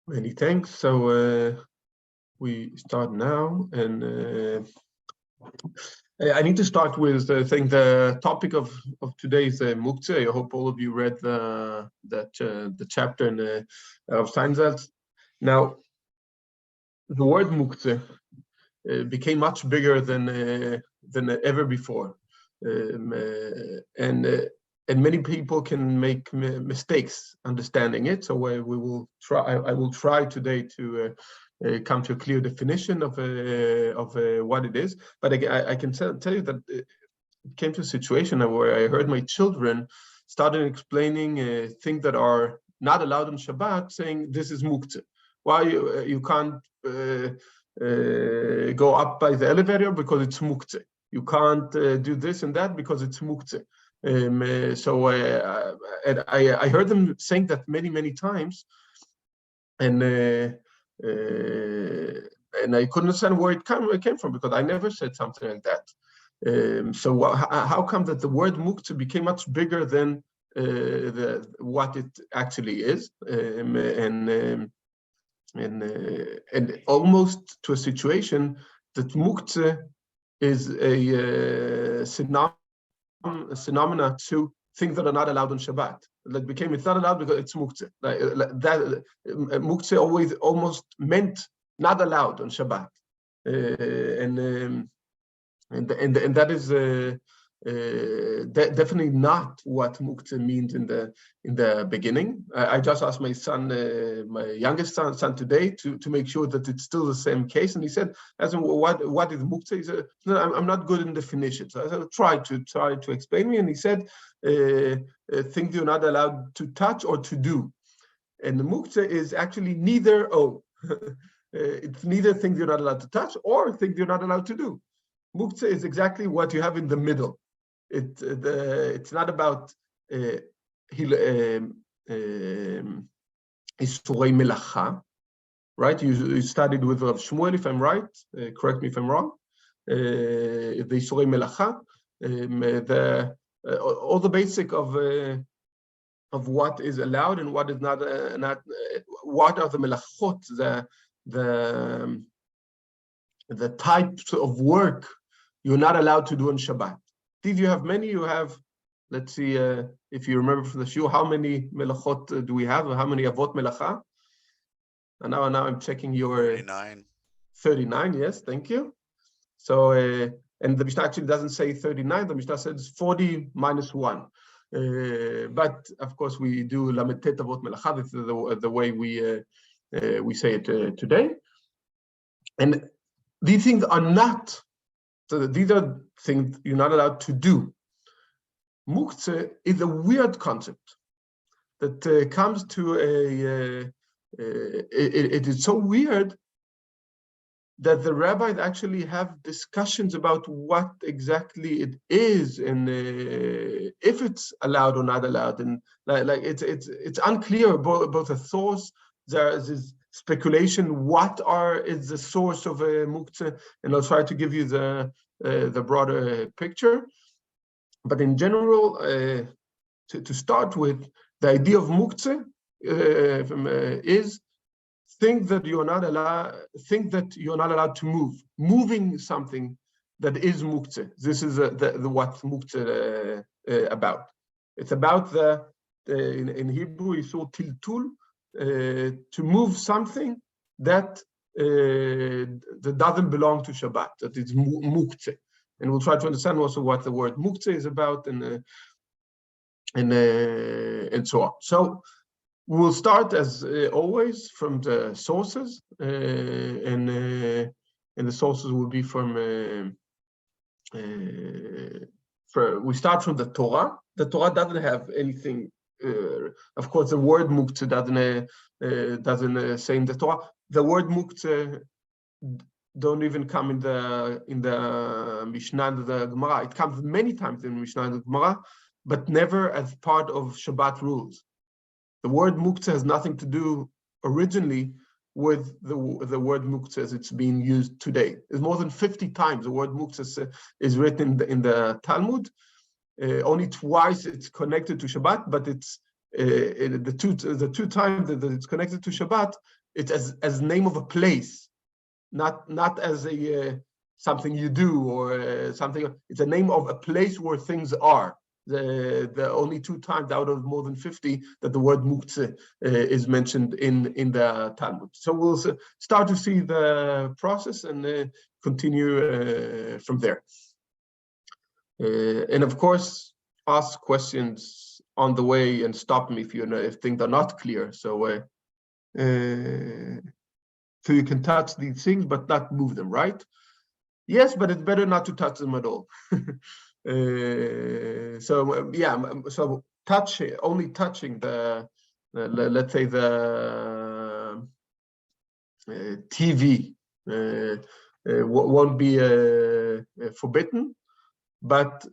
Many thanks. So we start now, and I need to start with I think the topic of today's Muktze. I hope all of you read the chapter in of Steinsaltz. Now, the word Muktze became much bigger than ever before, and many people can make mistakes understanding it. So we will try. I will try today to come to a clear definition of what it is. But I can tell you that it came to a situation where I heard my children started explaining things that are not allowed on Shabbat, saying this is Muktze. Why you can't go up by the elevator because it's Muktze. You can't do this and that because it's Muktze. So I heard them saying that many times, and I couldn't understand where it came from, because I never said something like that. So how come that the word Muktze became much bigger than what it actually is, and almost to a situation that Muktze is a phenomena to things that are not allowed on Shabbat. That became, it's not allowed because it's Muktze. That Muktze always almost meant not allowed on Shabbat, and that is definitely not what Muktze means in the beginning. I just asked my son, my youngest son today, to make sure that it's still the same case, and he said, "What is Muktze?" He said, "No, I'm not good in definitions." So I said, try to explain me, and he said, "Things you're not allowed to touch or to do," and the Muktze is actually neither. It's neither things you're not allowed to touch or things you're not allowed to do. Muktze is exactly what you have in the middle. It's not about Isurei Melacha, right? You studied with Rav Shmuel, if I'm right. Correct me if I'm wrong. The Isurei Melacha, all the basic of what is allowed and what is not. What are the melachot? The types of work you're not allowed to do on Shabbat. Did you have many? You have, let's see, if you remember from the shiur, how many melachot do we have? How many avot melacha? And now I'm checking your 39. 39, yes, thank you. So, and the Mishnah actually doesn't say 39. The Mishnah says 40 minus 1. But of course, we do lamed tet avot melacha. This is the way we say it today. And these things are not. So these are things you're not allowed to do. Muktze is a weird concept that comes to it is so weird that the rabbis actually have discussions about what exactly it is, and if it's allowed or not allowed, and like it's unclear both the source. There is this speculation what is the source of a Muktze, and I'll try to give you the broader picture. But in general, to start with, the idea of Muktze is think that you're not allowed to move. Moving something that is Muktze. This is what Muktze about. It's about in Hebrew you saw tiltul, to move something that doesn't belong to Shabbat, that is Muktze. And we'll try to understand also what the word Muktze is about, and so on. So we'll start as always from the sources, and the sources will be from. We start from the Torah. The Torah doesn't have anything. Of course, the word Muktze doesn't say in the Torah. The word Muktze don't even come in the Mishnah and the Gemara. It comes many times in Mishnah and the Gemara, but never as part of Shabbat rules. The word Muktze has nothing to do originally with the word Muktze as it's being used today. There's more than 50 times the word Muktze is written in the Talmud. Only twice it's connected to Shabbat, but it's the two times that it's connected to Shabbat it's as name of a place, not as a something you do or something. It's a name of a place where things are. The only 2 times out of more than 50 that the word Muktze is mentioned in the Talmud. So we'll start to see the process and continue from there. And of course, ask questions on the way and stop me if things are not clear. So so you can touch these things but not move them, right? Yes, but it's better not to touch them at all. So only touching the let's say the TV won't be forbidden, but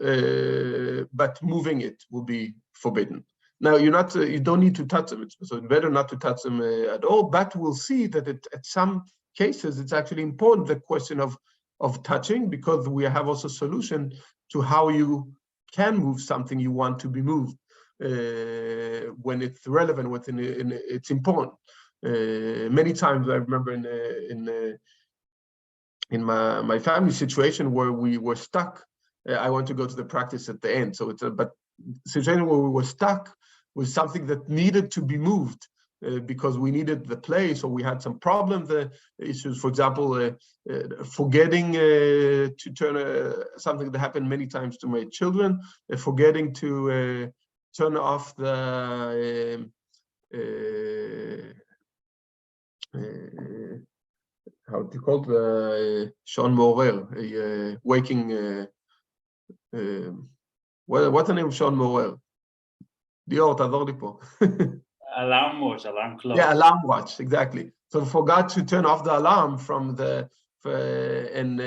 moving it will be forbidden. Now you don't need to touch them, so it's better not to touch them at all. But we'll see that at some cases it's actually important, the question of touching, because we have also solution to how you can move something you want to be moved when it's relevant, it's important. Many times I remember in my family situation where we were stuck. I want to go to the practice at the end. So but situation where we were stuck with something that needed to be moved because we needed the place, or we had some problems, issues. For example, forgetting to turn something that happened many times to my children, forgetting to turn off the how do you call it, the Shon Morer, waking. What's the name of Shon Morer? Dior, tazor li po. Alarm watch, alarm clock. Yeah, alarm watch, exactly. So forgot to turn off the alarm from and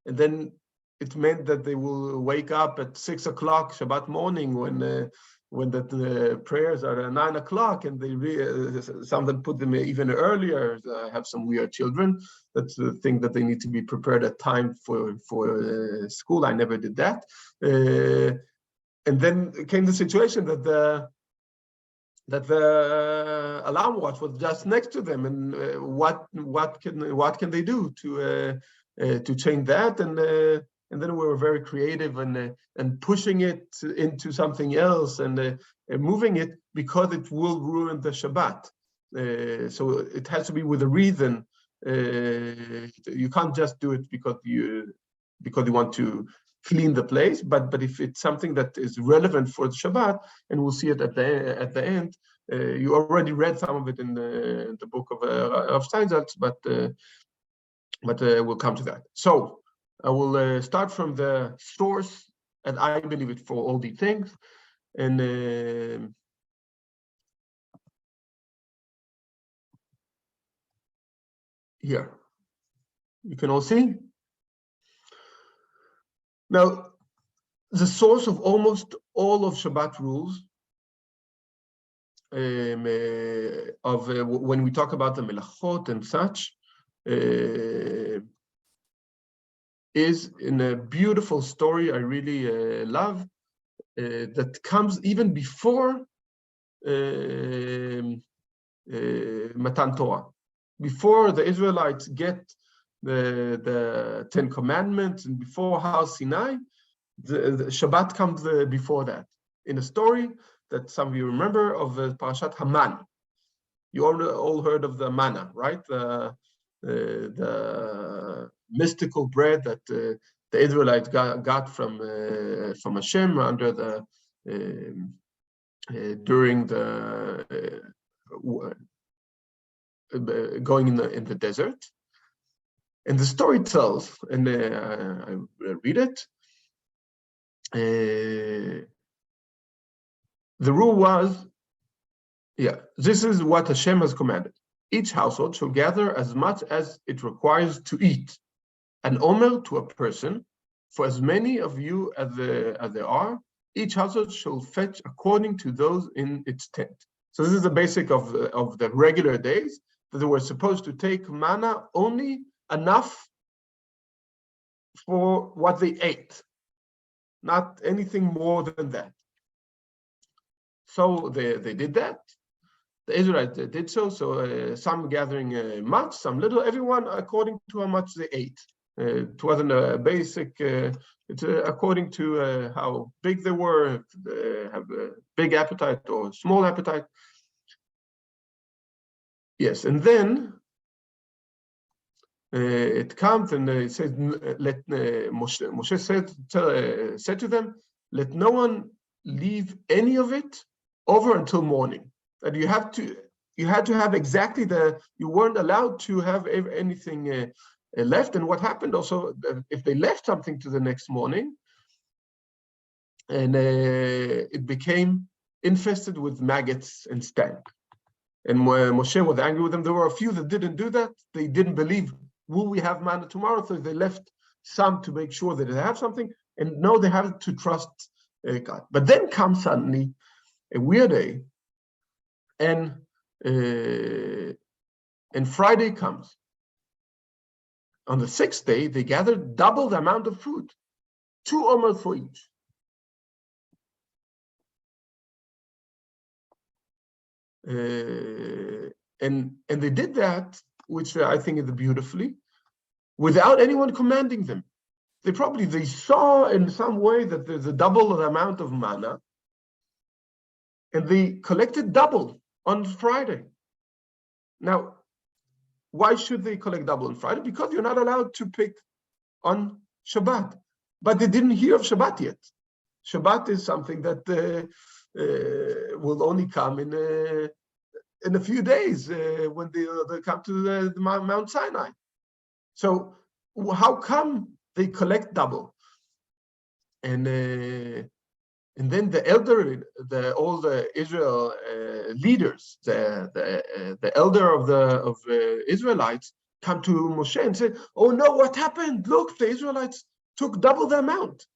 then it meant that they will wake up at 6 o'clock Shabbat morning when the prayers are at 9 o'clock, and some of them put them even earlier. I have some weird children that think that they need to be prepared at time for school. I never did that. And then came the situation that the alarm watch was just next to them, and what can they do to change that? And then we were very creative and pushing it into something else and moving it, because it will ruin the Shabbat. So it has to be with a reason. You can't just do it because you want to clean the place, but if it's something that is relevant for the Shabbat, and we'll see it at the end. You already read some of it in the book of Steinsaltz, but we'll come to that. So I will start from the source, and I believe it for all these things, and here you can all see. Now, the source of almost all of Shabbat rules, when we talk about the melachot and such, is in a beautiful story I really love, that comes even before Matan Torah, before the Israelites get the 10 Commandments, and before Har Sinai. The Shabbat comes before that, in a story that some of you remember of Parashat Haman. You all heard of the manna, right? The mystical bread that the Israelites got from Hashem under during the going in the desert. And the story tells, and I read it. The rule was, this is what Hashem has commanded. Each household shall gather as much as it requires to eat, an omer to a person, for as many of you as there are. Each household shall fetch according to those in its tent. So this is the basic of the regular days, that they were supposed to take manna only enough for what they ate, not anything more than that. So they did that. the Israelites did so. So some gathering much, some little, everyone according to how much they ate. It wasn't a basic, it's according to how big they were, have a big appetite or small appetite. Yes, and then it comes and it says, let Moshe said to them, let no one leave any of it over until morning. That you had to have exactly you weren't allowed to have anything left. And what happened also, if they left something to the next morning, and it became infested with maggots and stank. And Moshe was angry with them. There were a few that didn't do that. They didn't believe, will we have manna tomorrow? So they left some to make sure that they have something. And no, they have to trust God. But then comes suddenly a weird day, and Friday comes. On the sixth day, they gathered double the amount of food, 2 omers for each. And they did that, which I think is beautifully, without anyone commanding them. They saw in some way that there's a double the amount of manna, and they collected double on Friday. Now, why should they collect double on Friday? Because you're not allowed to pick on Shabbat. But they didn't hear of Shabbat yet. Shabbat is something that will only come in a few days when they come to the Mount Sinai. So how come they collect double? And then all the Israel leaders, the elder of the Israelites, come to Moshe and say, "Oh no, what happened? Look, the Israelites took double the amount,"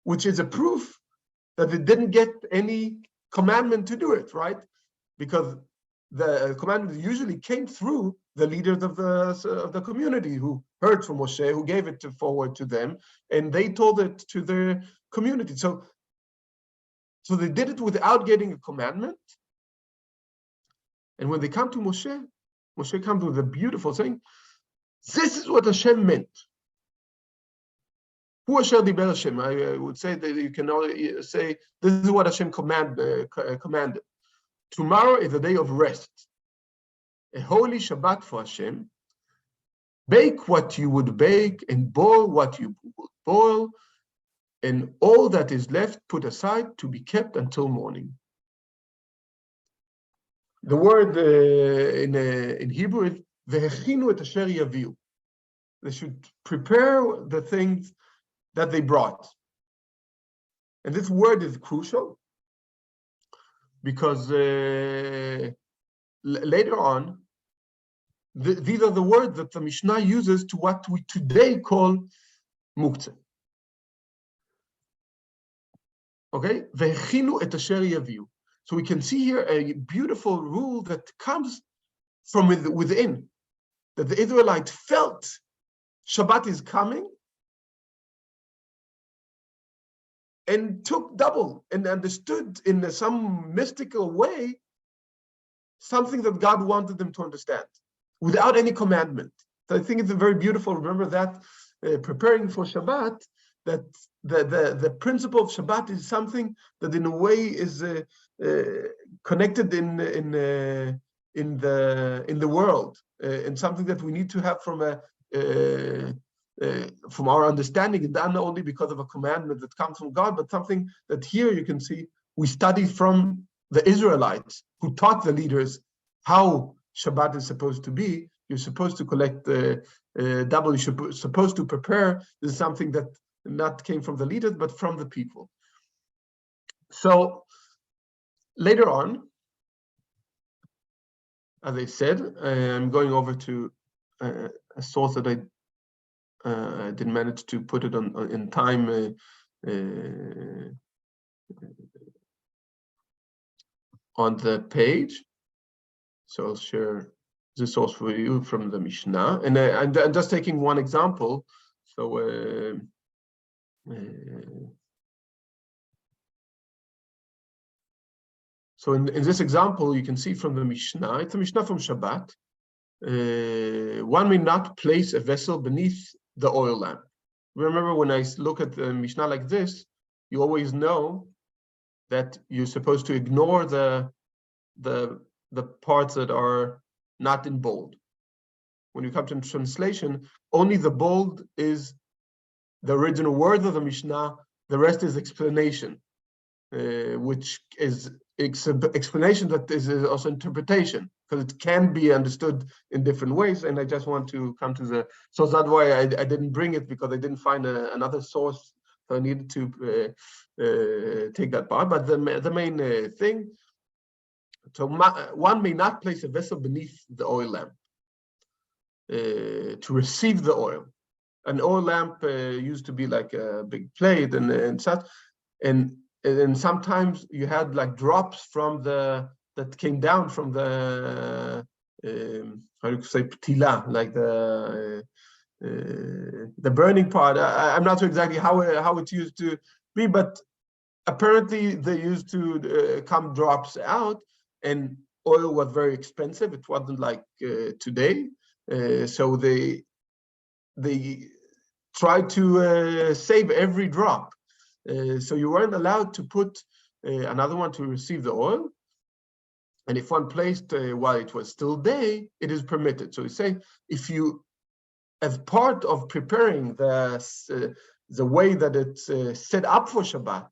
which is a proof that they didn't get any commandment to do it, right? Because the commandment usually came through the leaders of the community who heard from Moshe, who gave it forward to them, and they told it to their community. So they did it without getting a commandment. And when they come to Moshe, Moshe comes with a beautiful saying, this is what Hashem meant. Hu asher diber Hashem. I would say that you can only say, this is what Hashem commanded. Tomorrow is a day of rest, a holy Shabbat for Hashem. Bake what you would bake and boil what you would boil, and all that is left put aside to be kept until morning. The word in Hebrew is vehechinu et asher yaviu. They should prepare the things that they brought. And this word is crucial because later on, these are the words that the Mishnah uses to what we today call Muktze. Okay? Vehechinu et asher yaviu. So we can see here a beautiful rule that comes from within, that the Israelites felt Shabbat is coming and took double and understood in some mystical way something that God wanted them to understand without any commandment. So I think it's a very beautiful, remember that preparing for Shabbat, that the principle of Shabbat is something that in a way is connected in the world, and something that we need to have from our understanding, and not only because of a commandment that comes from God, but something that here you can see we study from the Israelites who taught the leaders how Shabbat is supposed to be. You're supposed to collect double. You're supposed to prepare. This is something that not came from the leaders, but from the people. So later on, as I said, I'm going over to a source that I didn't manage to put it on in time on the page. So I'll share the source for you from the Mishnah, and I'm just taking one example. So So in this example, you can see from the Mishnah, it's a Mishnah from Shabbat. One may not place a vessel beneath the oil lamp. Remember, when I look at the Mishnah like this, you always know that you're supposed to ignore the parts that are not in bold. When you come to translation, only the bold is the original word of the Mishnah, the rest is explanation, which is explanation that is also interpretation, because it can be understood in different ways. And I just want to come to the source. That's why I didn't bring it, because I didn't find another source, so I needed to take that part. But the main thing, so one may not place a vessel beneath the oil lamp to receive the oil. An oil lamp used to be like a big plate and such, and sometimes you had like drops from that came down from the how do you say, ptila, like the burning part. I'm not sure exactly how it's used to be, but apparently they used to come drops out, and oil was very expensive. It wasn't like today, so they tried to save every drop. So you weren't allowed to put another one to receive the oil. And if one placed while it was still day, it is permitted. So you say, if you, as part of preparing the way that it's set up for Shabbat,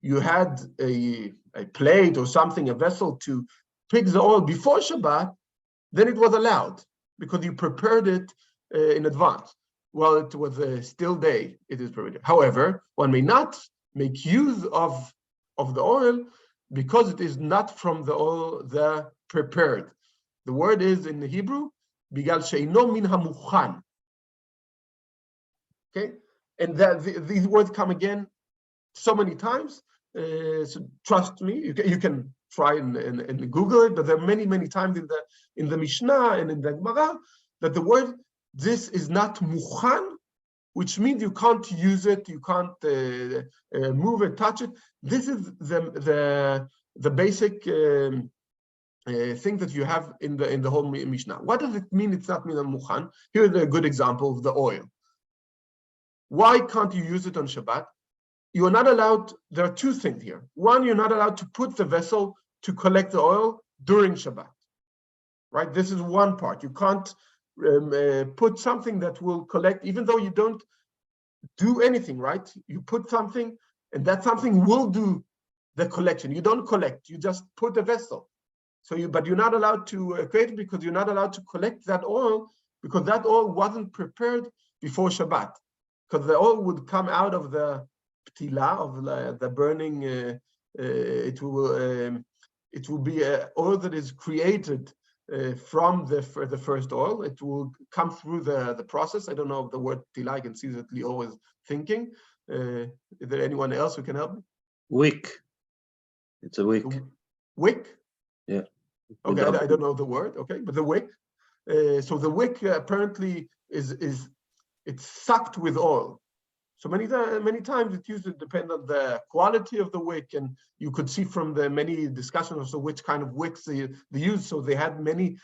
you had a plate or something, a vessel to pick the oil before Shabbat, then it was allowed, because you prepared it in advance. While it was still day, it is permitted. However, one may not make use of the oil because it is not from the oil the prepared. The word is in the Hebrew, bigal sheino min hamuchan. Okay, and these words come again so many times. So trust me, you can try and Google it, but there are many times in the Mishnah and in the Gemara that the word, this is not muchan, which means you can't use it, you can't move it, touch it. This is the basic thing that you have in the whole Mishnah. What does it mean it's not min al-muchan? Here's a good example of the oil. Why can't you use it on Shabbat? You are not allowed, there are two things here. One, you're not allowed to put the vessel to collect the oil during Shabbat, right? This is one part. You can't put something that will collect, even though you don't do anything, right? You put something, and that something will do the collection. You don't collect, you just put a vessel. So but you're not allowed to create it, because you're not allowed to collect that oil, because that oil wasn't prepared before Shabbat. Because the oil would come out of the ptila, of the burning, it will be oil that is created from the first oil. It will come through the process. I don't know if the word ptila, I can see that Leo is thinking. Is there anyone else who can help me? Wick. It's a wick. Wick? Yeah. Okay, I don't know the word, okay, but the wick. So the wick apparently it's sucked with oil. So many times it used to depend on the quality of the wick, and you could see from the many discussions of which kind of wicks they used. So they had many.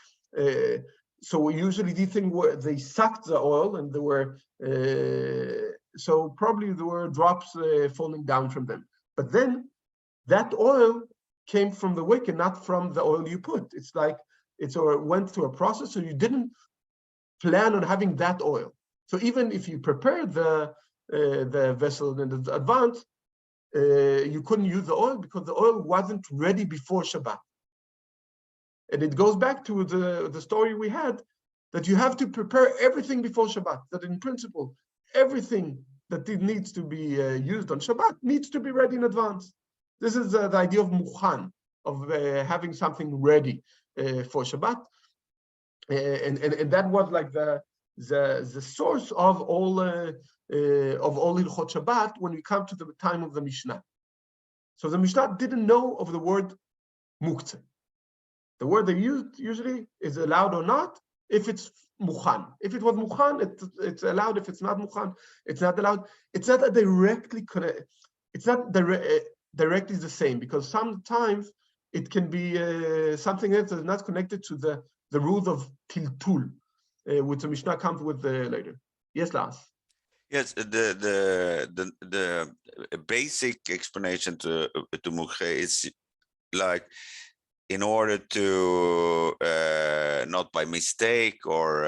So usually these things were, they sucked the oil, and there were so probably there were drops falling down from them. But then that oil came from the wick and not from the oil you put. It's like it went through a process, so you didn't plan on having that oil. So even if you prepared the vessel in advance, you couldn't use the oil because the oil wasn't ready before Shabbat. And it goes back to the story we had, that you have to prepare everything before Shabbat, that in principle, everything that it needs to be used on Shabbat needs to be ready in advance. This is the idea of muchan, of having something ready for Shabbat. And that was like the source of all Hilchot Shabbat when we come to the time of the Mishnah. So the Mishnah didn't know of the word Muktze. The word they used usually is allowed or not if it's muchan. If it was muchan, it's allowed. If it's not muchan, it's not allowed. It's not a directly connect. It's not directly the same, because sometimes it can be something else that's not connected to the rules of tiltul, which the Mishnah comes with later. Yes, Lars. Yes, the basic explanation to Muktze is like, in order to not by mistake or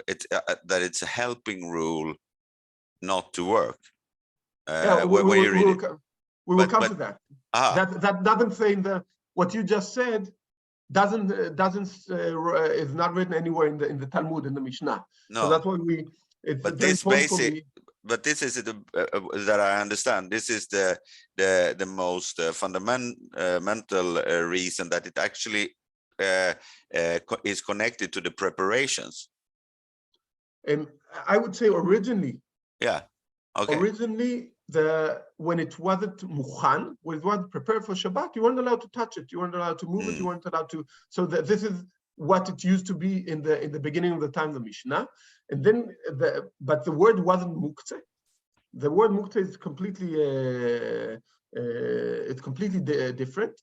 that it's a helping rule not to work. Yeah, when you read it. We will come to that. Ah, That doesn't say in the what you just said doesn't is not written anywhere in the Talmud, in the Mishnah. no. So that's why it's But very this important for basic, me. but this is that I understand. This is the most fundamental reason that it actually is connected to the preparations. And I would say originally. Yeah. Okay. Originally, when it wasn't mukhan, when it wasn't prepared for Shabbat, you weren't allowed to touch it. You weren't allowed to move it. You weren't allowed to. So this is what it used to be in the beginning of the time of the Mishnah. And then, but the word wasn't Muktze. The word Muktze is completely different,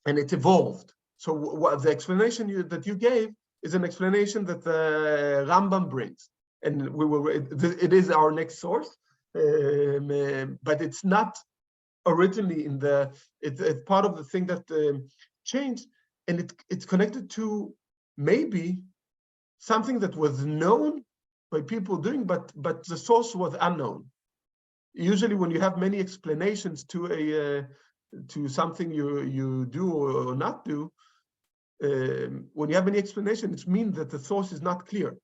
and it evolved. So what the explanation that you gave is an explanation that the Rambam brings, and it is our next source, but it's not originally in the. It's part of the thing that changed, and it's connected to maybe something that was known by people doing, but the source was unknown. Usually, when you have many explanations to something you do or not do, when you have many explanations, it means that the source is not clear.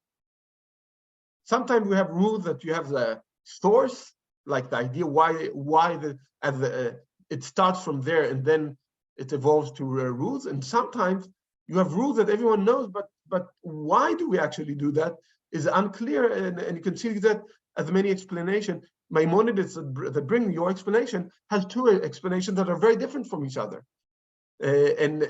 Sometimes we have rules that you have the source, like the idea why it starts from there and then it evolves to rules, and sometimes you have rules that everyone knows, but why do we actually do that is unclear, and you can see that as many explanations. Maimonides that bring your explanation has two explanations that are very different from each other. And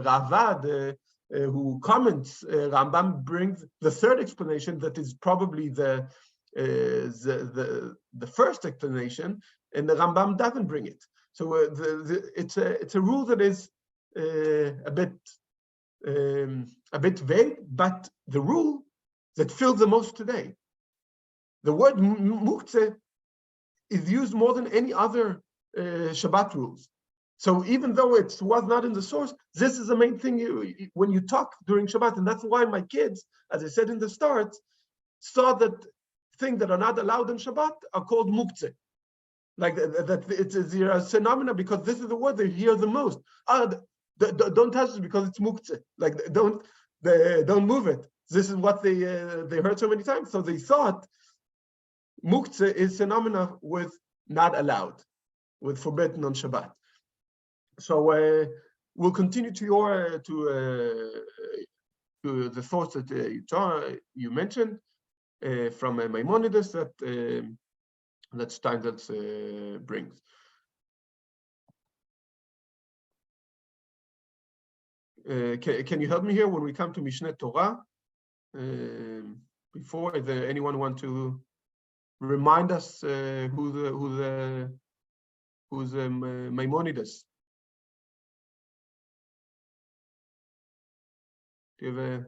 Ravad, who comments, Rambam brings the third explanation that is probably the first explanation, and the Rambam doesn't bring it. So it's a rule that is a bit vague, but the rule that fills the most today. The word Muktze is used more than any other Shabbat rules. So even though it was not in the source, this is the main thing when you talk during Shabbat, and that's why my kids, as I said in the start, saw that things that are not allowed in Shabbat are called Muktze. Like that, it's a phenomena because this is the word they hear the most. Don't touch it because it's Muktze. Like don't move it. This is what they heard so many times. So they thought Muktze is phenomena with not allowed, with forbidden on Shabbat. So we'll continue to the thoughts that you mentioned from Maimonides that Steinsaltz brings. Can you help me here when we come to Mishneh Torah? Before, is there anyone want to remind us who's Maimonides? Do you have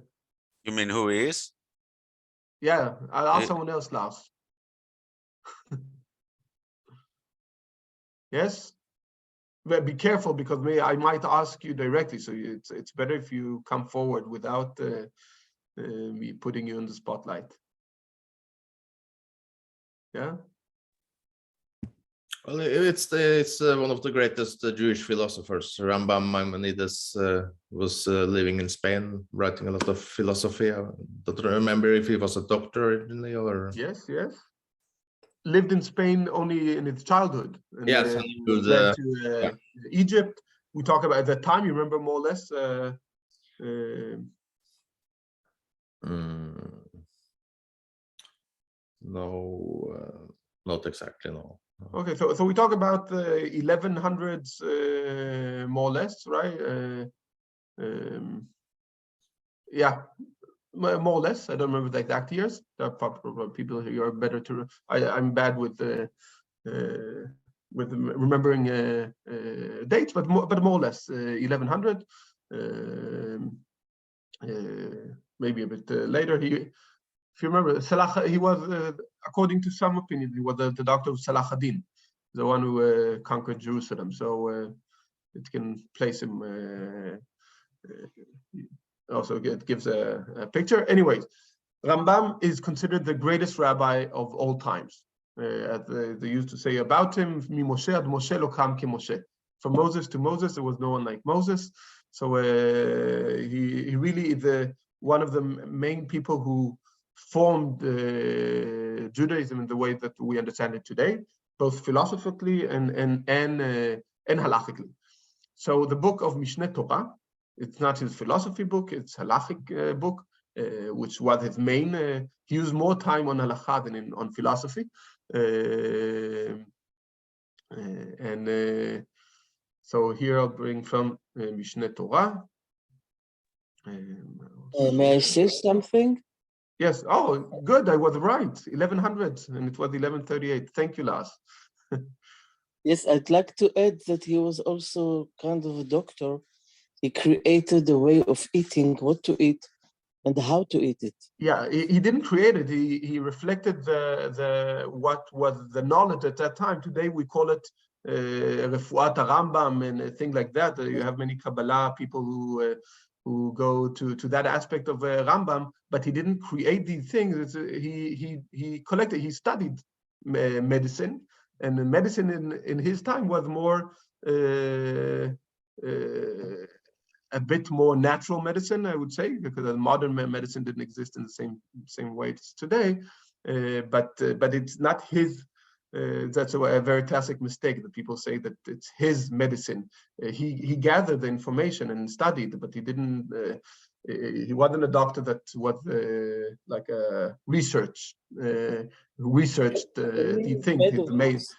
You mean who he is? Yeah, I'll ask someone else last. Yes? But be careful because I might ask you directly, so it's better if you come forward without me putting you in the spotlight. Yeah? Well, it's one of the greatest Jewish philosophers. Rambam Maimonides was living in Spain, writing a lot of philosophy. I don't remember if he was a doctor originally or. Yes. Lived in Spain only in his childhood. And yes, went to Egypt. We talk about at that time. You remember more or less. No, not exactly. No. Okay, so we talk about the 1100s, more or less, right? Yeah, more or less. I don't remember the exact years. There are probably people who are better to. I'm bad with the with remembering dates, but more or less 1100, maybe a bit later. If you remember, he was, according to some opinion, he was the doctor of Salah ad-Din, the one who conquered Jerusalem. So it can place him. Also, it gives a picture. Anyways, Rambam is considered the greatest rabbi of all times. They used to say about him, Mi Moshe ad Moshe lo kam ki Moshe. From Moses to Moses, there was no one like Moses. So he really is one of the main people who formed Judaism in the way that we understand it today, both philosophically and halachically. So the book of Mishneh Torah, it's not his philosophy book, it's halachic book, which was his main. He used more time on halakha than on philosophy. So here I'll bring from Mishneh Torah. May I say something? Yes. Oh, good. I was right. 1100, and it was 1138. Thank you, Lars. Yes, I'd like to add that he was also kind of a doctor. He created a way of eating, what to eat, and how to eat it. Yeah, he didn't create it. He reflected what was the knowledge at that time. Today we call it Refuat Rambam and things like that. You have many Kabbalah people who go to that aspect of Rambam, but he didn't create these things. He collected. He studied medicine, and the medicine in his time was more a bit more natural medicine, I would say, because modern medicine didn't exist in the same way as today. But it's not his. That's a very classic mistake that people say that it's his medicine. He gathered the information and studied, but he didn't. He wasn't a doctor that was like a researched the thing. It's amazing.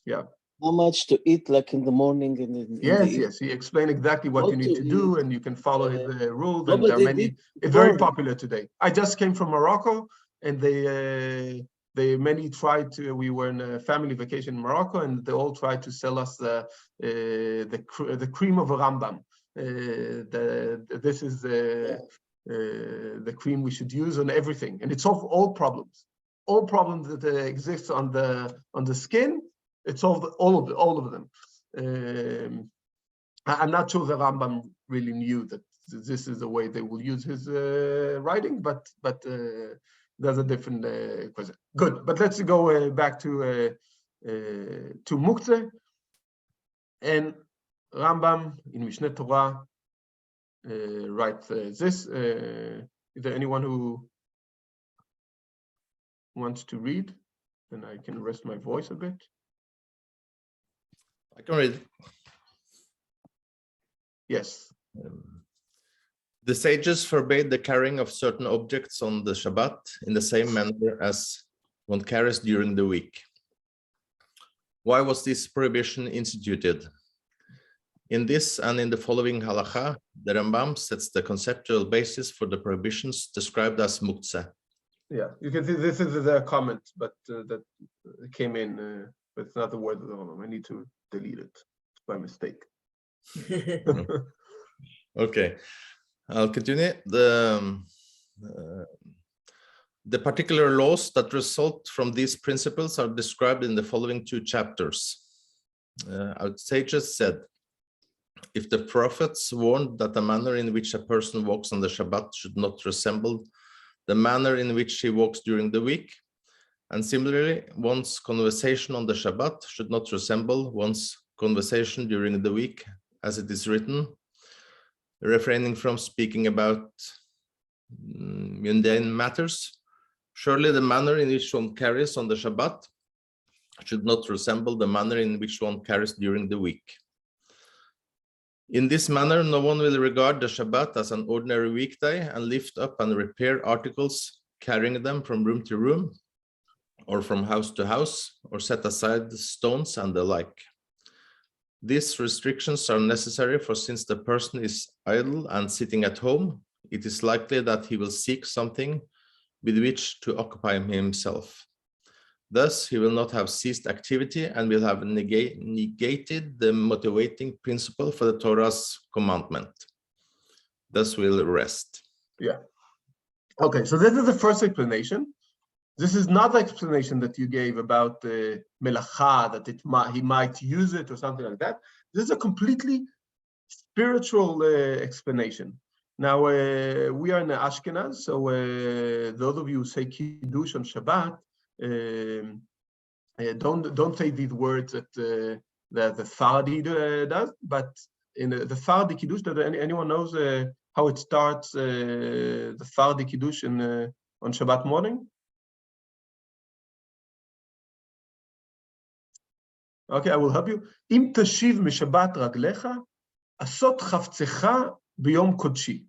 Yeah. How much to eat, like in the morning and in yes, the yes. He explained exactly what you need to do, and you can follow his rules. And but there are many. It's very popular today. I just came from Morocco, and they many tried to. We were in a family vacation in Morocco, and they all tried to sell us the cream of a Rambam. This is the cream we should use on everything, and it solves all problems that exist on the skin. It solved all of them. I'm not sure the Rambam really knew that this is the way they will use his writing, but there's a different question. Good, but let's go back to Muktze. And Rambam in Mishneh Torah writes this. Is there anyone who wants to read? Then I can rest my voice a bit. I can read. Yes. The sages forbade the carrying of certain objects on the Shabbat in the same manner as one carries during the week. Why was this prohibition instituted? In this and in the following halakha, the Rambam sets the conceptual basis for the prohibitions described as Muktze. Yeah, you can see this is the comment, but that came in, but it's not the word of the Rambam. I need to delete it by mistake. Okay, I'll continue. The particular laws that result from these principles are described in the following two chapters. Our sages said, if the prophets warned that the manner in which a person walks on the Shabbat should not resemble the manner in which he walks during the week, and similarly, one's conversation on the Shabbat should not resemble one's conversation during the week, as it is written, refraining from speaking about mundane matters. Surely the manner in which one carries on the Shabbat should not resemble the manner in which one carries during the week. In this manner, no one will regard the Shabbat as an ordinary weekday and lift up and repair articles, carrying them from room to room, or from house to house, or set aside stones and the like. These restrictions are necessary, for since the person is idle and sitting at home, it is likely that he will seek something with which to occupy himself. Thus, he will not have ceased activity and will have negated the motivating principle for the Torah's commandment. Thus will rest. Yeah. Okay, so this is the first explanation. This is not the explanation that you gave about the melacha, that he might use it or something like that. This is a completely spiritual explanation. Now, we are in Ashkenaz, so those of you who say Kiddush on Shabbat, don't say these words that the Fardi does, but in the Fardi Kiddush, anyone knows how it starts, the Fardi Kiddush on Shabbat morning? Okay, I will help you. Im tashiv mishabat raglecha, asot chavtzecha biyom kodshi.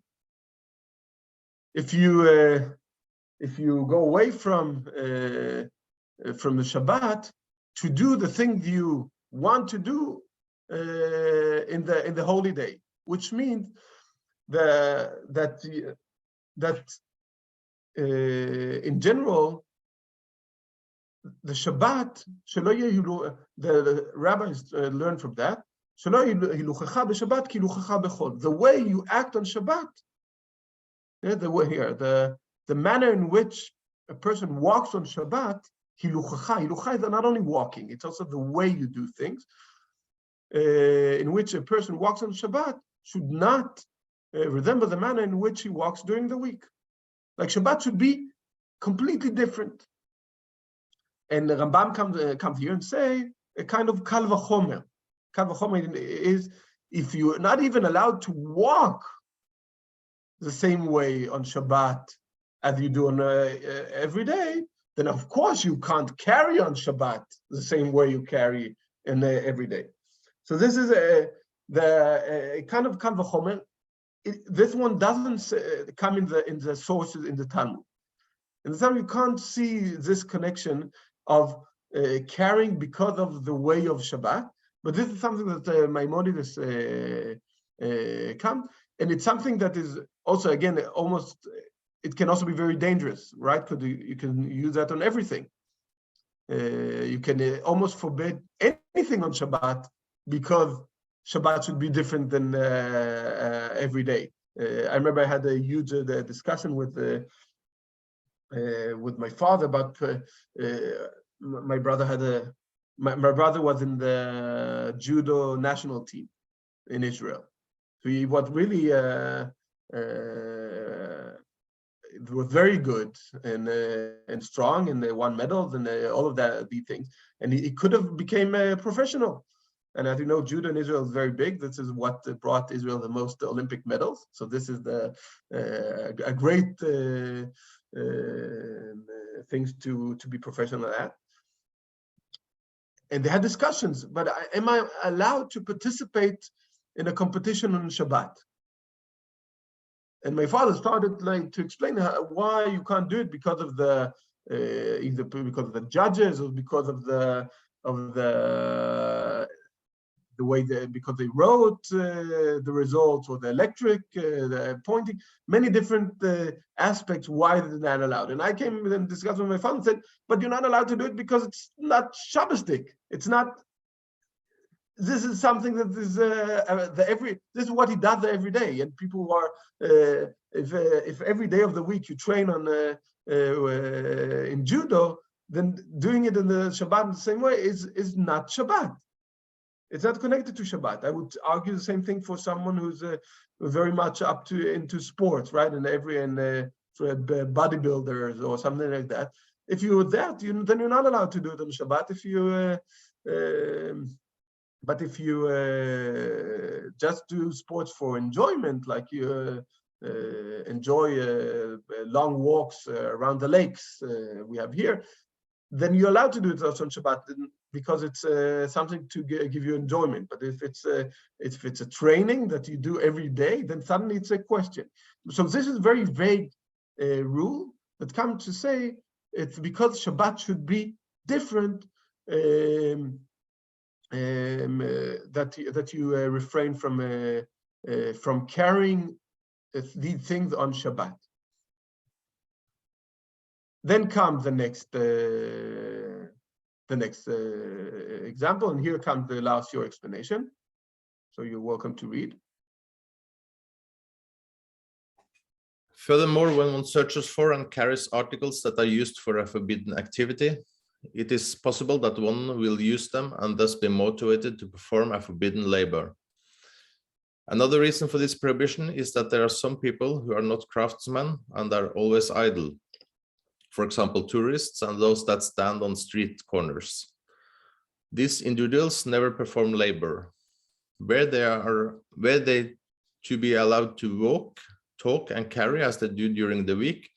If you go away from the Shabbat to do the thing you want to do in the holy day, which means that in general, the Shabbat, the rabbis learn from that, the way you act on Shabbat, the way here, the manner in which a person walks on Shabbat, hiluchacha is not only walking, it's also the way you do things, in which a person walks on Shabbat should not resemble the manner in which he walks during the week. Like Shabbat should be completely different. And the Rambam comes here and say a kind of kal vachomer. Kal vachomer is if you're not even allowed to walk the same way on Shabbat as you do on every day, then of course you can't carry on Shabbat the same way you carry in every day. So this is a kind of kal vachomer. This one doesn't come in the sources in the Talmud. In the Talmud, you can't see this connection of carrying because of the way of Shabbat, but this is something that Maimonides comes, and it's something that is also, again, almost, it can also be very dangerous, right? Because you can use that on everything. You can almost forbid anything on Shabbat because Shabbat should be different than every day. I remember I had a huge discussion with my father about my brother my brother was in the judo national team in Israel. So he was really it was very good and strong, and they won medals and all of these things. And he could have became a professional. And as you know, judo in Israel is very big. This is what brought Israel the most Olympic medals. So this is a great things to be professional at. And they had discussions, but am I allowed to participate in a competition on Shabbat? And my father started to explain why you can't do it because of the either because of the judges or because of the way because they wrote the results, or the electric, the pointing, many different aspects why they're not allowed. And I came and discussed with my father and said, but you're not allowed to do it because it's not Shabbosdik. It's not. This is something that is this is what he does every day. And people who are if every day of the week you train on in judo, then doing it in the Shabbat in the same way is not Shabbat. It's not connected to Shabbat. I would argue the same thing for someone who's very much into sports, right? And for bodybuilders or something like that. If you're that, then you're not allowed to do it on Shabbat. But if you just do sports for enjoyment, like you enjoy long walks around the lakes we have here, then you're allowed to do it also on Shabbat because it's something to give you enjoyment. But if it's a training that you do every day, then suddenly it's a question. So this is very vague rule that comes to say it's because Shabbat should be different that you refrain from carrying these things on Shabbat. Then comes the next the next example, and here comes the last your explanation. So you're welcome to read. Furthermore, when one searches for and carries articles that are used for a forbidden activity, it is possible that one will use them and thus be motivated to perform a forbidden labor. Another reason for this prohibition is that there are some people who are not craftsmen and are always idle. For example, tourists and those that stand on street corners. These individuals never perform labor. Were they to be allowed to walk, talk, and carry as they do during the week,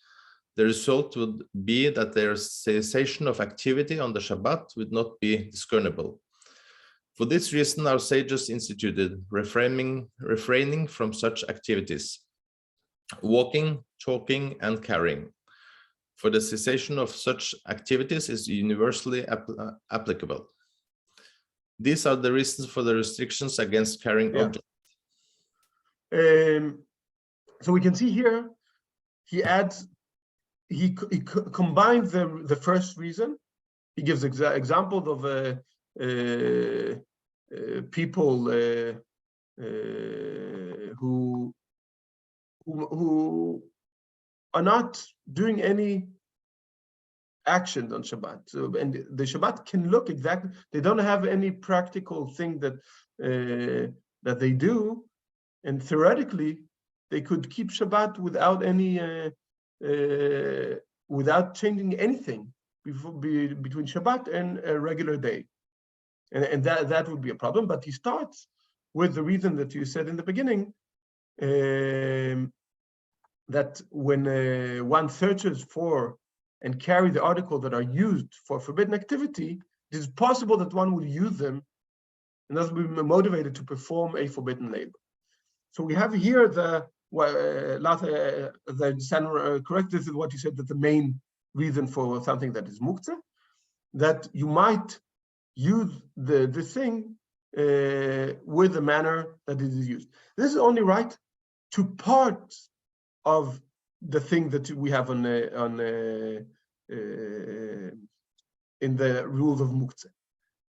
the result would be that their cessation of activity on the Shabbat would not be discernible. For this reason, our sages instituted refraining from such activities, walking, talking, and carrying. For the cessation of such activities is universally applicable. These are the reasons for the restrictions against carrying objects. So we can see here, he combines the first reason. He gives examples of people who are not doing any actions on Shabbat. So, and the Shabbat can look exactly, they don't have any practical thing that that they do, and theoretically they could keep Shabbat without any without changing anything between Shabbat and a regular day, and that would be a problem. But he starts with the reason that you said in the beginning, that when one searches for and carry the articles that are used for forbidden activity, it is possible that one will use them and thus be motivated to perform a forbidden labor. So we have here correct, this is what you said, that the main reason for something that is Muktze, that you might use this thing with the manner that it is used. This is only right to parts of the thing that we have in the rules of Muktze,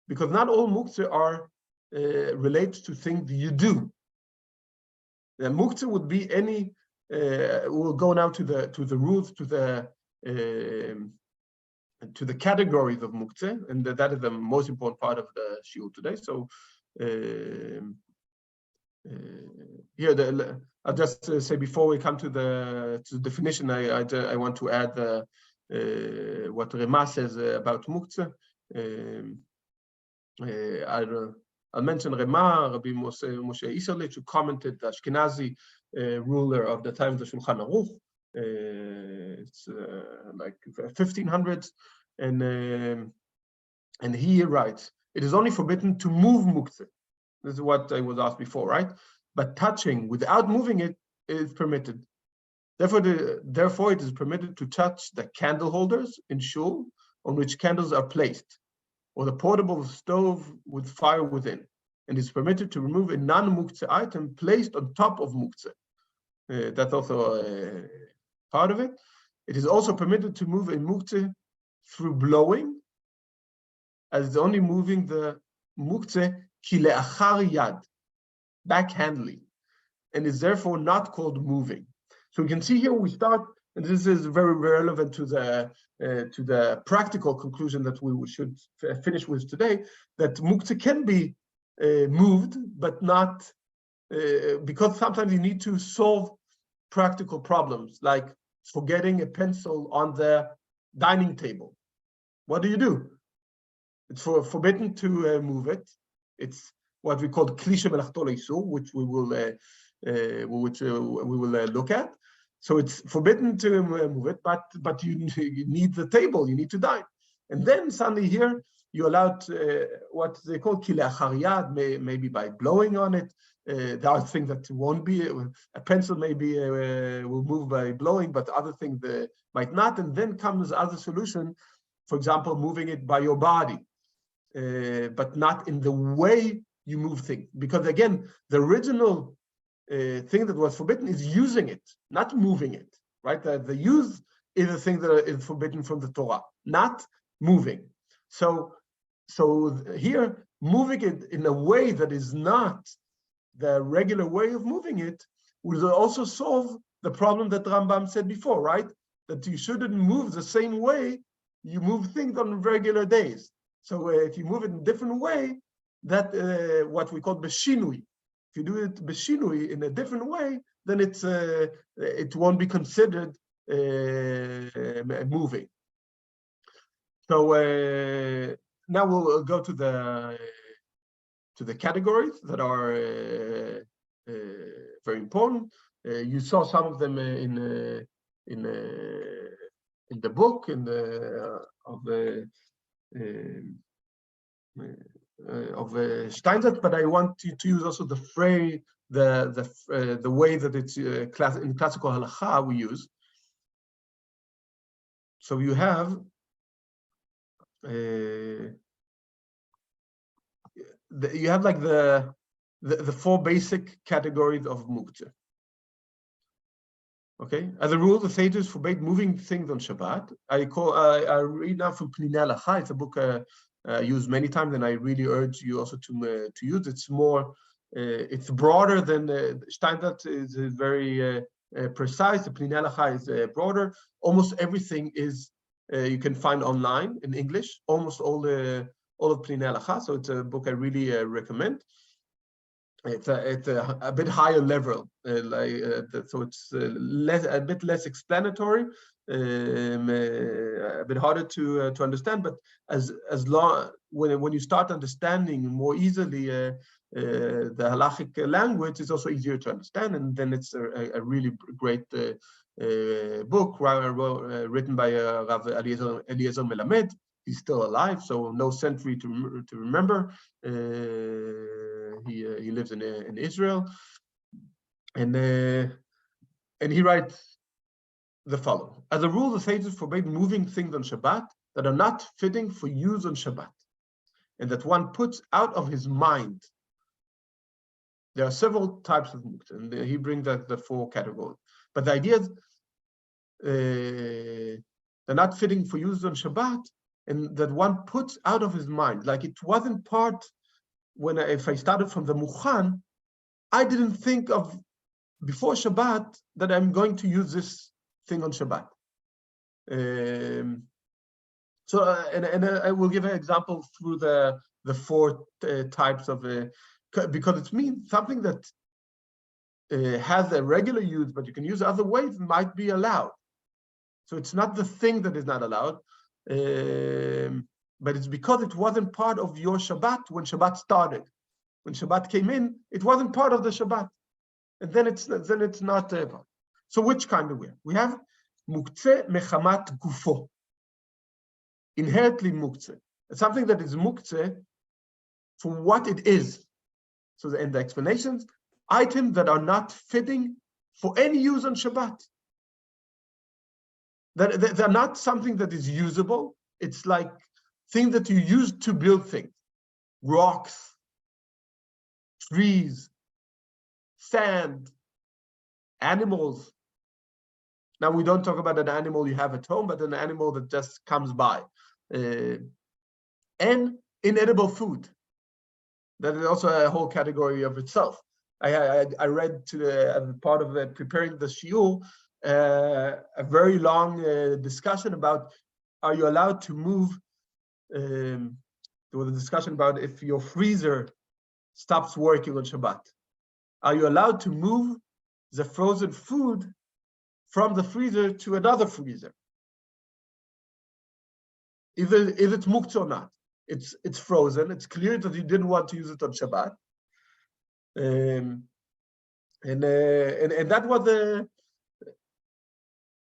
because not all Muktze are related to things you do. The Muktze would be any. We'll go now to the rules, to the categories of Muktze, and that is the most important part of the shiur today. So here, I'll just say before we come to the definition, I want to add what Rema says about Muktze. I'll mention Rema, Rabbi Moshe Isserlich, who commented the Ashkenazi ruler of the time of the Shulchan Aruch. It's like 1500s, and he writes, it is only forbidden to move Muktze. This is what I was asked before, right? But touching without moving it is permitted. Therefore, it is permitted to touch the candle holders in shul on which candles are placed, or the portable stove with fire within, and is permitted to remove a non-Muktze item placed on top of Muktze. That's also part of it. It is also permitted to move a Muktze through blowing, as it's only moving the Muktze ki le'achar yad, backhandly, and is therefore not called moving. So we can see here we start, and this is very relevant to the practical conclusion that we should finish with today, that Muktze can be moved, but not, because sometimes you need to solve practical problems, like forgetting a pencil on the dining table. What do? It's forbidden to move it. It's what we call klishe melachto leisur, which we will look at. So it's forbidden to move it, but you need the table, you need to dine. And then suddenly here, you're allowed what they call kileachar yad, maybe by blowing on it. There are things that won't be, a pencil maybe will move by blowing, but other things might not. And then comes other solution, for example, moving it by your body, but not in the way you move things. Because again, the original thing that was forbidden is using it, not moving it, right? The use is the thing that is forbidden from the Torah, not moving. So here, moving it in a way that is not the regular way of moving it will also solve the problem that Rambam said before, right? That you shouldn't move the same way you move things on regular days. So if you move it in a different way, that what we call beshinui. If you do it beshinui in a different way, then it won't be considered moving. So now we'll go to the categories that are very important. You saw some of them in the book of Steinmetz, but I want you to use also the phrase, the way that it's in classical halacha we use. So you have like the four basic categories of Muktze. Okay, as a rule, the sages forbade moving things on Shabbat. I read now from Pnei Halacha. It's a book used many times, and I really urge you also to use. It's more, it's broader than Steinmetz is very precise. The Pnei Halacha is broader. Almost everything is you can find online in English. Almost all of Pnei Halacha. So it's a book I really recommend. It's a bit higher level, so it's a bit less explanatory, a bit harder to understand. But as long when you start understanding more easily the halachic language, it's also easier to understand, and then it's a really great book written by Rav Eliezer Melamed. He's still alive, so no century to remember. He lives in Israel, and he writes the following: as a rule, the sages forbade moving things on Shabbat that are not fitting for use on Shabbat, and that one puts out of his mind. There are several types of muktze, and he brings the four categories. But the idea is they're not fitting for use on Shabbat, and that one puts out of his mind. Like it wasn't part, if I started from the Mukhan, I didn't think of before Shabbat that I'm going to use this thing on Shabbat. And I will give an example through the four types of, because it means something that has a regular use, but you can use other ways, might be allowed. So it's not the thing that is not allowed. But it's because it wasn't part of your Shabbat when Shabbat started. When Shabbat came in, it wasn't part of the Shabbat, and then it's not part. So which kind of wear? We have Muktze mechamat gufo. Inherently Muktze. It's something that is Muktze for what it is. So in the explanations, items that are not fitting for any use on Shabbat. They're not something that is usable. It's like things that you use to build things. Rocks, trees, sand, animals. Now, we don't talk about an animal you have at home, but an animal that just comes by. And inedible food. That is also a whole category of itself. I read as part of preparing the shiur, a very long discussion about, are you allowed to move? There was a discussion about if your freezer stops working on Shabbat. Are you allowed to move the frozen food from the freezer to another freezer? Is it muktze or not? It's frozen. It's clear that you didn't want to use it on Shabbat. And that was the.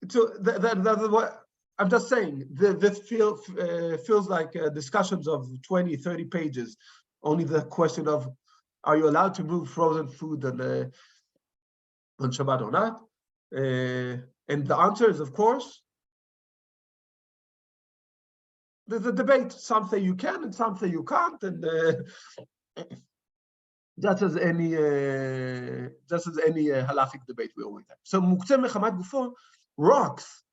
So that's what I'm just saying. This feels like discussions of 20, 30 pages. Only the question of, are you allowed to move frozen food on Shabbat or not? And the answer is, of course, there's a debate. Some say you can, and some say you can't, and just as any halachic debate we always have. So Muktze mechamat gufo, rocks.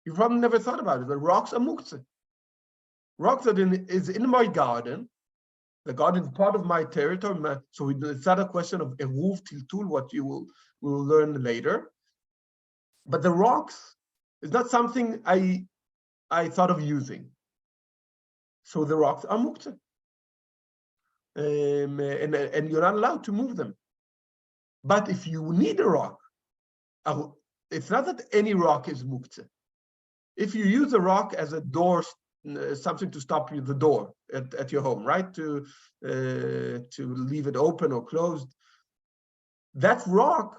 You probably never thought about it, but rocks are Muktze. rock that is in my garden. The garden is part of my territory, so it's not a question of eruv tiltul, what we will learn later. But the rocks is not something I thought of using. So the rocks are muktze. And you're not allowed to move them. But if you need a rock, it's not that any rock is muktze. If you use a rock as a door, something to stop the door at your home, right? To leave it open or closed, that rock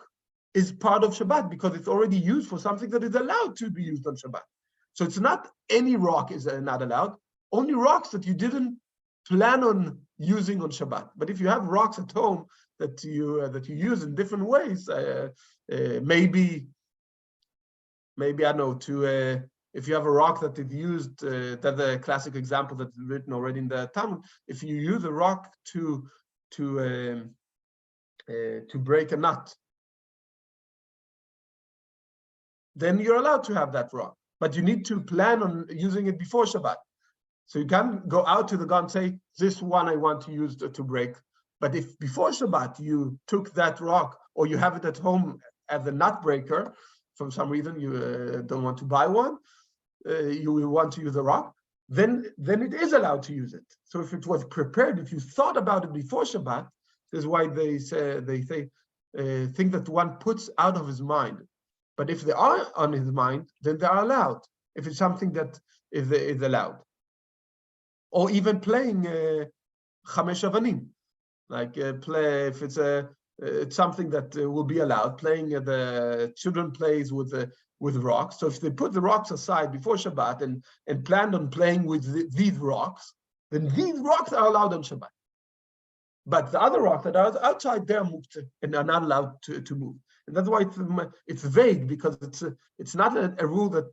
is part of Shabbat because it's already used for something that is allowed to be used on Shabbat. So it's not any rock is not allowed, only rocks that you didn't plan on using on Shabbat. But if you have rocks at home that you use in different ways, maybe I don't know, if you have a rock that is used, that's a classic example that's written already in the Talmud. If you use a rock to break a nut, then you're allowed to have that rock. But you need to plan on using it before Shabbat. So you can't go out to the garden and say, this one I want to use to break. But if before Shabbat you took that rock, or you have it at home as a nut breaker, for some reason you don't want to buy one, you will want to use a rock, then it is allowed to use it. So if it was prepared, if you thought about it before Shabbat, this is why they say think that one puts out of his mind. But if they are on his mind, then they are allowed. If it's something that is allowed, or even playing chamesh avanim, like play if it's something that will be allowed. Playing the children plays with rocks. So if they put the rocks aside before Shabbat and planned on playing with these rocks, then these rocks are allowed on Shabbat. But the other rocks that are outside, they're muktze and are not allowed to move. And that's why it's vague, because it's not a rule that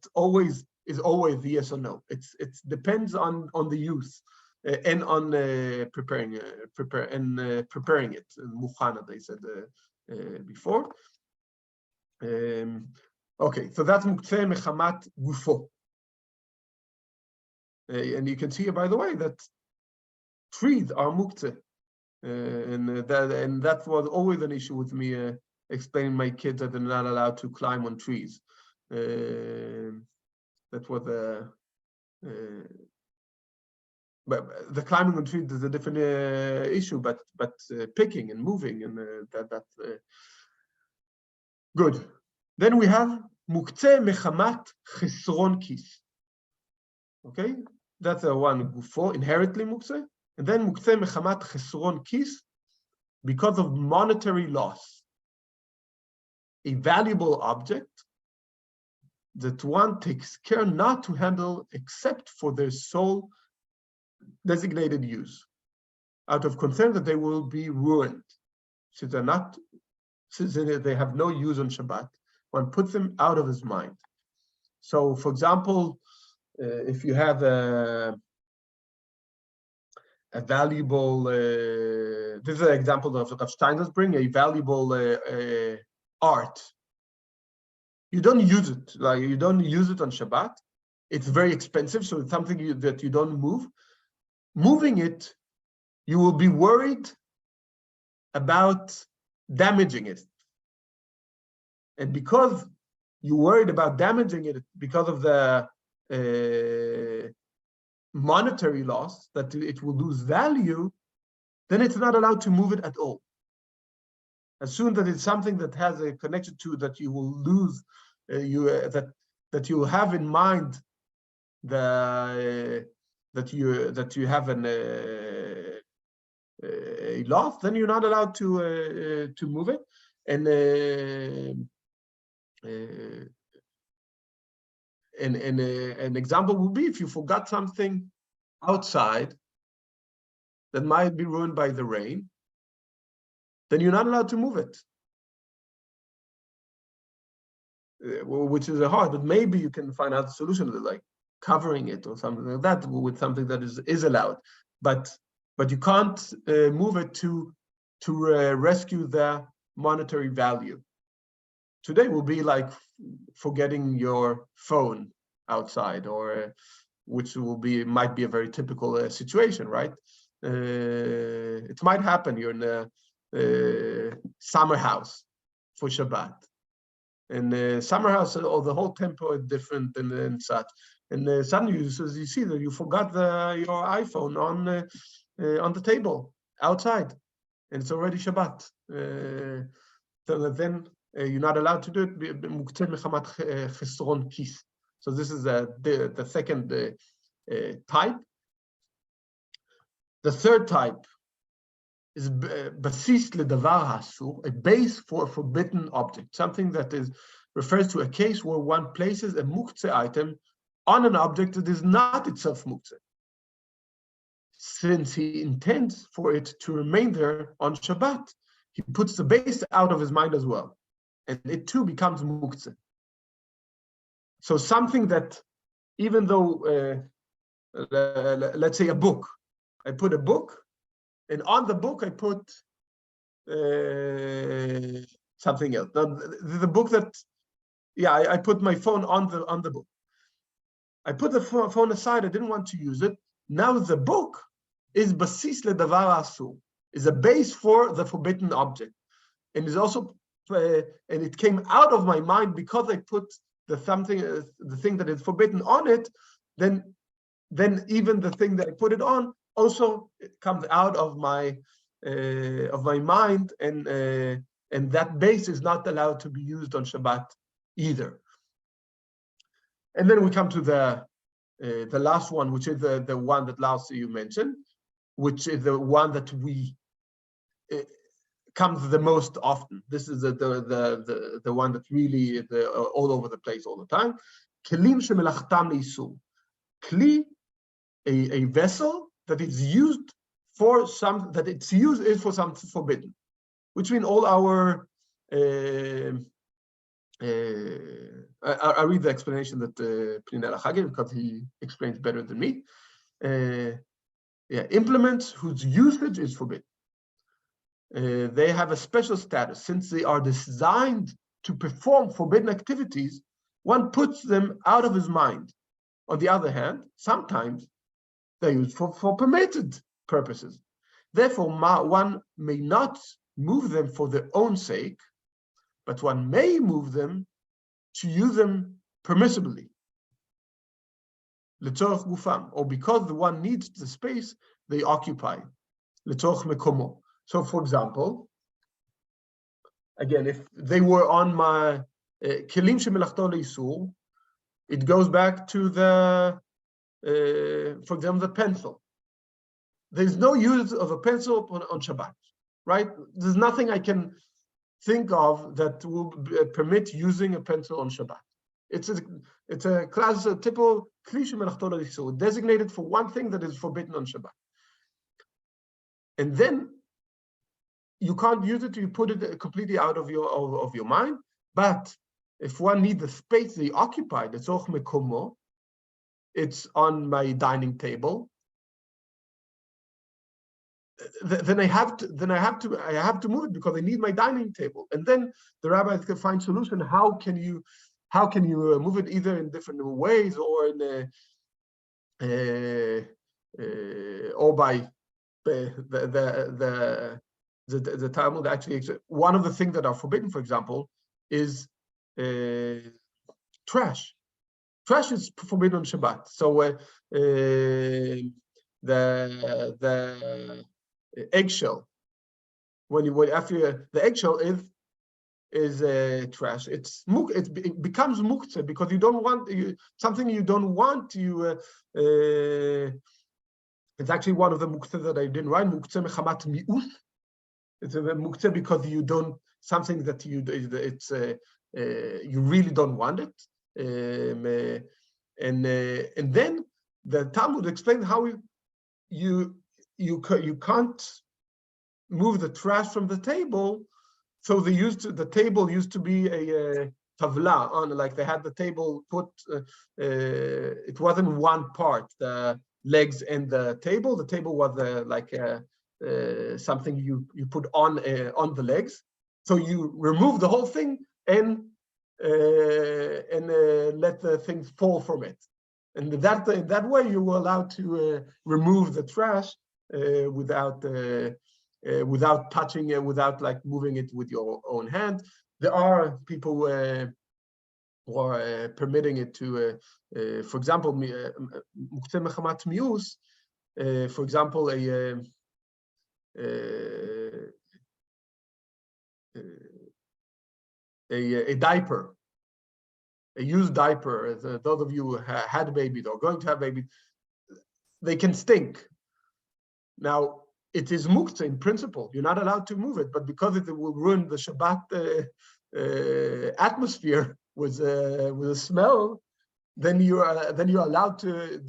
is always yes or no. It depends on the use and on preparing it. Muchana, they said before. Okay, so that's muktze mechamat gufo. And you can see here, by the way, that trees are muktze. And that was always an issue with me explaining my kids that they're not allowed to climb on trees. That was but the climbing on trees is a different issue. But picking and moving, and that's good. Then we have muktze mechamat chesron kis. Okay, that's the one gufo, inherently muktze. And then muktze mechamat chesron kis, because of monetary loss. A valuable object that one takes care not to handle except for their sole designated use, out of concern that they will be ruined. Since they have no use on Shabbat, one puts them out of his mind. So, for example, if you have a valuable, this is an example of Steiner's bring, a valuable art. You don't use it, like you don't use it on Shabbat. It's very expensive, so it's something that you don't move. Moving it, you will be worried about damaging it. And because you're worried about damaging it because of the monetary loss, that it will lose value, then it's not allowed to move it at all. As soon as it's something that has a connection to that you will lose, that you have in mind that you have a loss, then you're not allowed to move it. And an example would be if you forgot something outside that might be ruined by the rain, then you're not allowed to move it, which is hard. But maybe you can find out a solution, like covering it or something like that, with something that is allowed. But you can't move it to rescue the monetary value. Today will be like forgetting your phone outside, or which might be a very typical situation, right? It might happen. You're in a summer house for Shabbat. And the summer house, or the whole tempo is different and such. And suddenly you see that you forgot your iPhone on the table outside, and it's already Shabbat. So then you're not allowed to do it. Muktze mechamat chesron kis. So this is the second type. The third type is basis ledavar hasur, a base for a forbidden object, something that refers to a case where one places a muktze item on an object that is not itself muktze, since he intends for it to remain there on Shabbat. He puts the base out of his mind as well, and it too becomes muktze. So something that, even though, let's say a book, I put a book, and on the book I put something else. The book that, I put my phone on the book. I put the phone aside. I didn't want to use it. Now the book is basis ledavar asur, is a base for the forbidden object, and is also and it came out of my mind because I put the thing that is forbidden on it. Then even the thing that I put it on also comes out of my mind, and that base is not allowed to be used on Shabbat either. And then we come to the last one, which is the one that last you mentioned, which is the one that we comes the most often. This is the one that really all over the place all the time. Kelim shemelachtam leisur. Kli, a vessel that is used for some, that its use is for something forbidden, which means all our I read the explanation that Pninel gave, because he explains better than me. Implements whose usage is forbidden. They have a special status. Since they are designed to perform forbidden activities, one puts them out of his mind. On the other hand, sometimes they're used for permitted purposes. Therefore, one may not move them for their own sake, but one may move them to use them permissibly, letzorach gufam, or because the one needs the space they occupy, letzorach mekomo. So, for example, again, if they were on my kelim shemelachto leisur, it goes back to the, for example, the pencil. There's no use of a pencil on Shabbat, right? There's nothing I can think of that will permit using a pencil on Shabbat. It's a class, a typical kli shemelachto leisur, designated for one thing that is forbidden on Shabbat. And then you can't use it, you put it completely out of your mind. But if one needs the space they occupy, that's och mekomo, it's on my dining table, then I have to move it because I need my dining table. And then the rabbis can find solution. How can you move it, either in different ways or in or by the Talmud actually. One of the things that are forbidden, for example, is trash. Trash is forbidden on Shabbat. So the eggshell, after the eggshell is trash. It becomes muktze because you don't want something you don't want. It's actually one of the muktze that I didn't write. Muktze mechamat mi'ut. It's a muktze because you don't, something that you really don't want it. And then the Talmud explained how you can't move the trash from the table. So the table used to be a tavla on, like they had the table put. It wasn't one part, the legs and the table. The table was something you put on the legs. So you remove the whole thing and let the things fall from it. And that way you were allowed to remove the trash without touching it, without like moving it with your own hand. There are people who are permitting it to, for example, Muktze mechamat mius, for example, a diaper, a used diaper. Those of you who had babies or going to have babies, they can stink. Now, it is Muktze in principle. You're not allowed to move it, but because it will ruin the Shabbat atmosphere with a smell, then you're allowed to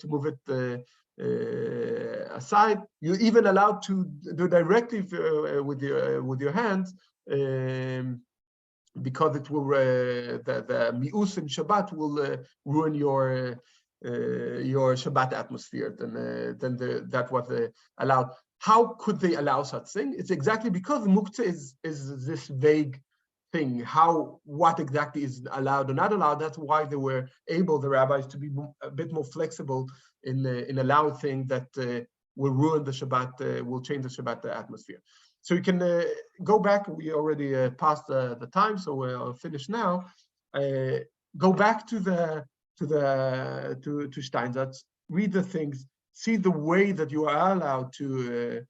move it aside. You're even allowed to do directly with your hands, because it will the mi'us in Shabbat will ruin your Shabbat atmosphere. Then that was allowed. How could they allow such thing? It's exactly because Muktze is this vague thing. What exactly is allowed or not allowed? That's why they were able, the rabbis, to be a bit more flexible in allowing things that will ruin the Shabbat, will change the Shabbat atmosphere. So you can go back. We already passed the time, so I'll finish now. Go back to Steinsaltz, read the things, see the way that you are allowed to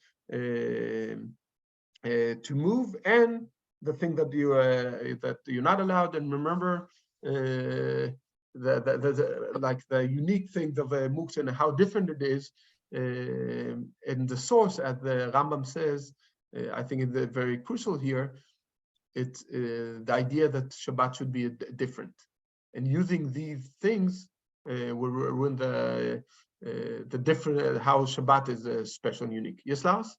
move, and the thing that you're not allowed. And remember the unique things of Muktze and how different it is. In the source, as the Rambam says, I think it's very crucial here. It's the idea that Shabbat should be different, and using these things will ruin the different how Shabbat is special and unique. Yes, Lars?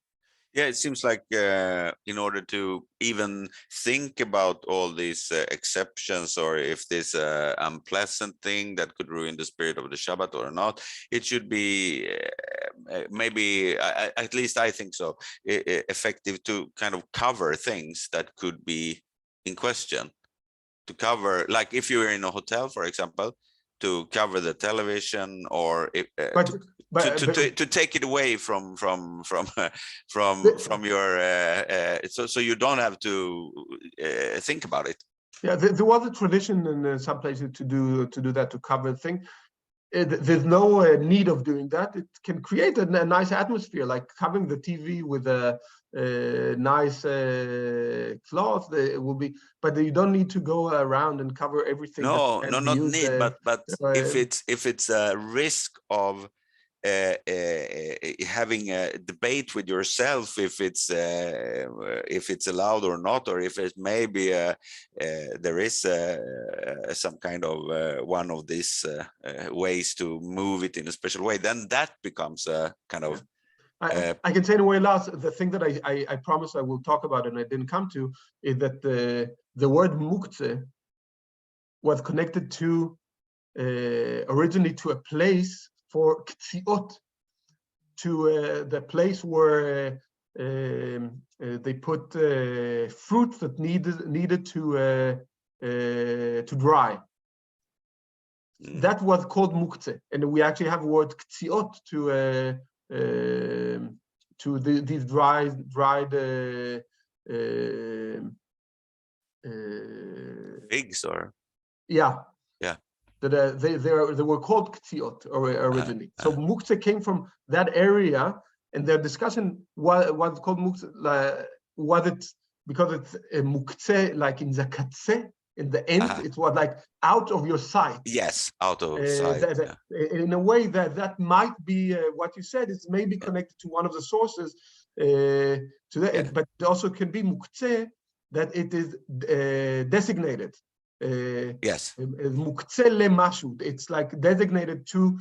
Yeah, it seems like in order to even think about all these exceptions, or if there's an unpleasant thing that could ruin the spirit of the Shabbat or not, it should be maybe, at least I think so, effective to kind of cover things that could be in question. To cover, like if you're in a hotel, for example, to cover the television, or to take it away from your so you don't have to think about it. Yeah, there was a tradition in some places to do that, to cover the thing. There's no need of doing that. It can create a nice atmosphere, like covering the TV with a nice cloth. It will be, but you don't need to go around and cover everything. No, not need. But if it's a risk of having a debate with yourself, if it's allowed or not, or if it maybe there is some kind of one of these ways to move it in a special way, then that becomes a kind of. I can say in a way, Lars, the thing that I promised I will talk about and I didn't come to is that the word Muktze was connected to originally to a place for ktziot, to the place where they put fruits that needed to dry. That was called Muktze, and we actually have the word ktziot to these dried figs, or yeah. That they were called ktziot originally. So Muktze came from that area, and their discussion was called Muktze. Was it because it's Muktze, like in the katze, in the end, it was like out of your sight. Yes, out of sight. In a way that might be what you said. It's maybe connected to one of the sources to that, but it also can be Muktze, that it is designated. Yes, Muktze lemashu. It's like designated to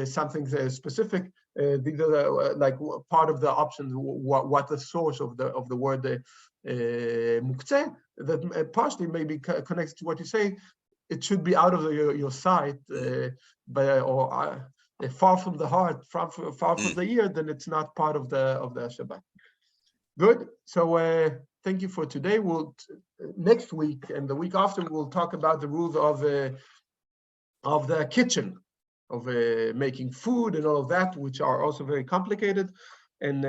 something specific. These are like part of the options. What the source of the word Muktze, that partially maybe connects to what you say. It should be out of your sight, or far from the heart, far from the ear. Then it's not part of the Shabbat. Good. So thank you for today. We'll next week and the week after we'll talk about the rules of of the kitchen, of making food and all of that, which are also very complicated. And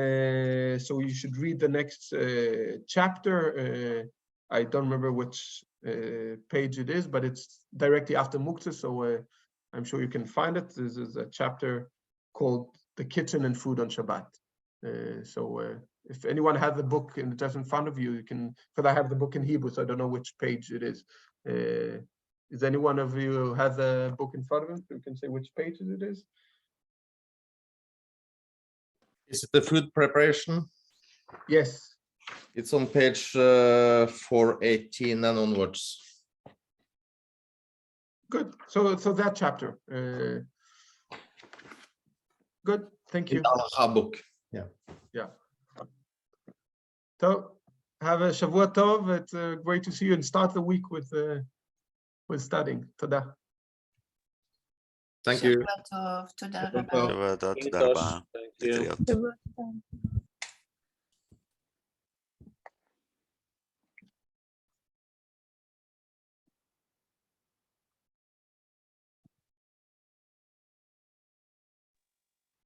so you should read the next chapter. I don't remember which page it is, but it's directly after Muktze, so I'm sure you can find it. This is a chapter called The Kitchen and Food on Shabbat. So if anyone has the book and just in front of you, you can, because I have the book in Hebrew, so I don't know which page it is. Is any one of you who has a book in front of him? So you can say which page it is. Is it the food preparation? Yes. It's on page 418 and onwards. Good. So that chapter. Good. Thank you. In the Halacha book. Yeah. Yeah. So have a Shavua Tov. It's great to see you and start the week with studying. Toda. Thank you. Shabbat tov. Toda Shabbat rabba. tov. תודה רבה. Thank you. להתראות. Shabbat.